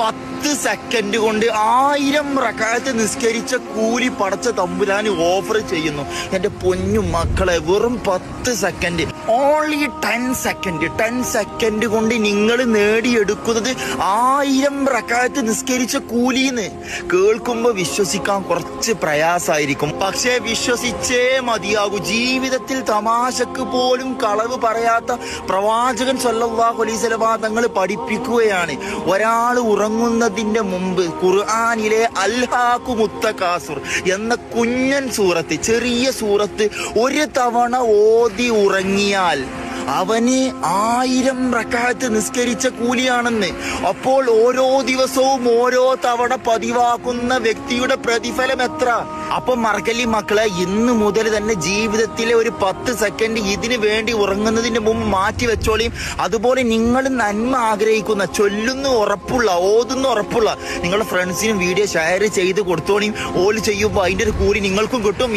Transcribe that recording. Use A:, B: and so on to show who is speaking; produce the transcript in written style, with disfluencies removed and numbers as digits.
A: 10 second കൊണ്ട് 1000 റക്അത്ത് നിസ്കരിച്ച കൂലി പടച്ച തമ്പുരാന് ഓഫർ ചെയ്യുന്നു. എന്റെ പൊന്നു മക്കളെ, വെറും 10 സെക്കൻഡ്, ഓൺലി 10 സെക്കൻഡ് കൊണ്ട് നിങ്ങൾ നേടിയെടുക്കുന്നത് 1000 റക്അത്ത് നിസ്കരിച്ച കൂലിന്ന്. കേൾക്കുമ്പോ വിശ്വസിക്കാൻ കുറച്ച് പ്രയാസമായിരിക്കും, പക്ഷേ വിശ്വസിച്ചേ മതിയാകൂ. ജീവിതത്തിൽ തമാശക്ക് പോലും കളവ് പറയാത്ത പ്രവാചകൻ സല്ലല്ലാഹു അലൈഹി വസല്ലം തങ്ങൾ പഠിപ്പിക്കുകയാണ്. ഒരാൾ ഉറങ്ങുന്നതിന്റെ മുമ്പ് ഖുർആനിലെ അൽഹാഖുമുത്തകാസുർ എന്ന കുഞ്ഞൻ സൂറത്ത്, ചെറിയ സൂറത്ത് ഒരു തവണ ഓതി ഉറങ്ങിയാൽ അവന് 1000 റക്അത്ത് നിസ്കരിച്ച കൂലിയാണെന്ന്. അപ്പോൾ ഓരോ ദിവസവും ഓരോ തവണ പതിവാക്കുന്ന വ്യക്തിയുടെ പ്രതിഫലം എത്ര? അപ്പൊ മറക്കല്ലി മക്കളെ, ഇന്ന് മുതൽ തന്നെ ജീവിതത്തിലെ ഒരു 10 സെക്കൻഡ് ഇതിനു വേണ്ടി ഉറങ്ങുന്നതിന് മുമ്പ് മാറ്റി വെച്ചോളിയും. അതുപോലെ നിങ്ങൾ നന്മ ആഗ്രഹിക്കുന്ന, ചൊല്ലുന്ന ഉറപ്പുള്ള, ഓതുന്ന ഉറപ്പുള്ള നിങ്ങളുടെ ഫ്രണ്ട്സിനും വീഡിയോ ഷെയർ ചെയ്ത് കൊടുത്തോളിയും. ഓല് ചെയ്യുമ്പോൾ അതിന്റെ ഒരു കൂലി നിങ്ങൾക്കും കിട്ടും.